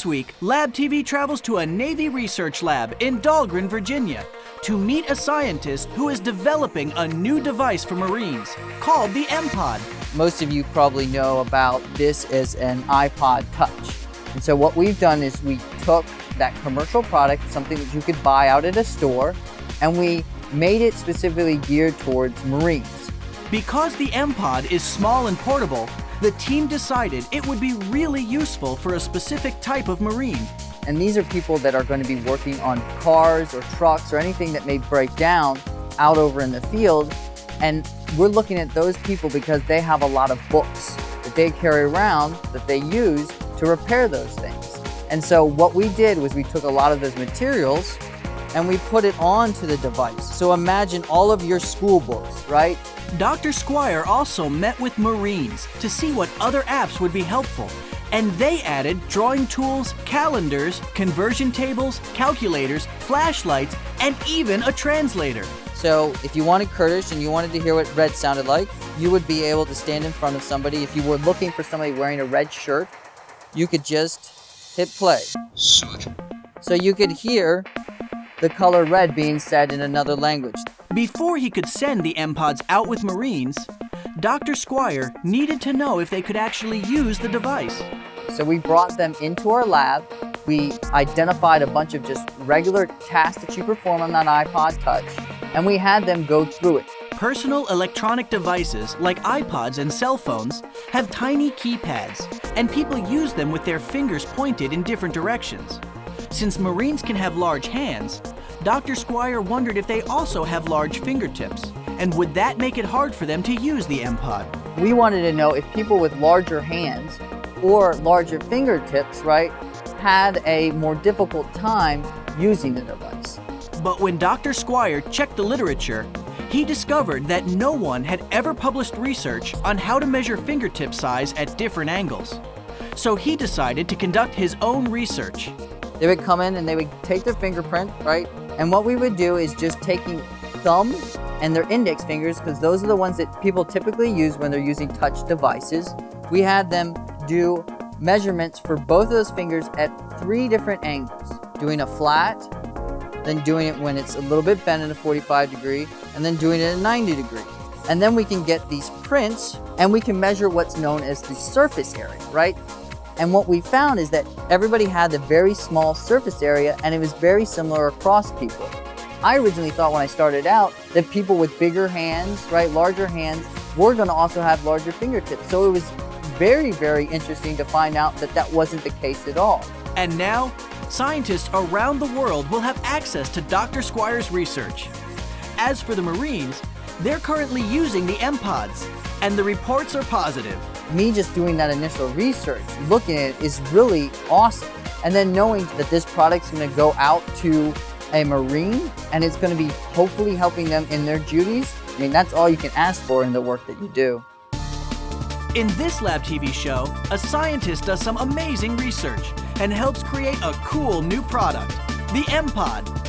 This week, Lab TV travels to a Navy research lab in Dahlgren, Virginia, to meet a scientist who is developing a new device for Marines called the MPod. Most of you probably know about this as an iPod Touch. And so what we've done is we took that commercial product, something that you could buy out at a store, and we made it specifically geared towards Marines. Because the MPod is small and portable, the team decided it would be really useful for a specific type of Marine. And these are people that are going to be working on cars or trucks or anything that may break down out over in the field. And we're looking at those people because they have a lot of books that they carry around that they use to repair those things. And so what we did was we took a lot of those materials and we put it onto the device. So imagine all of your school books, right? Dr. Squire also met with Marines to see what other apps would be helpful. And they added drawing tools, calendars, conversion tables, calculators, flashlights, and even a translator. So if you wanted Kurdish and you wanted to hear what red sounded like, you would be able to stand in front of somebody. If you were looking for somebody wearing a red shirt, you could just hit play. So you could hear the color red being said in another language. Before he could send the MPods out with Marines, Dr. Squire needed to know if they could actually use the device. So we brought them into our lab. We identified a bunch of just regular tasks that you perform on that iPod Touch, and we had them go through it. Personal electronic devices like iPods and cell phones have tiny keypads, and people use them with their fingers pointed in different directions. Since Marines can have large hands, Dr. Squire wondered if they also have large fingertips, and would that make it hard for them to use the MPod? We wanted to know if people with larger hands or larger fingertips, right, had a more difficult time using the device. But when Dr. Squire checked the literature, he discovered that no one had ever published research on how to measure fingertip size at different angles. So he decided to conduct his own research. They would come in and they would take their fingerprint, right? And what we would do is just taking thumb and their index fingers, because those are the ones that people typically use when they're using touch devices. We had them do measurements for both of those fingers at 3 different angles, doing a flat, then doing it when it's a little bit bent at a 45 degree, and then doing it at a 90 degree. And then we can get these prints and we can measure what's known as the surface area, right? And what we found is that everybody had a very small surface area and it was very similar across people. I originally thought when I started out that people with bigger hands, right, larger hands, were going to also have larger fingertips. So it was very, very interesting to find out that that wasn't the case at all. And now, scientists around the world will have access to Dr. Squire's research. As for the Marines, they're currently using the MPods, and the reports are positive. Me just doing that initial research, looking at it, is really awesome. And then knowing that this product's going to go out to a Marine and it's going to be hopefully helping them in their duties, I mean, that's all you can ask for in the work that you do. In this Lab TV show, a scientist does some amazing research and helps create a cool new product, the MPod.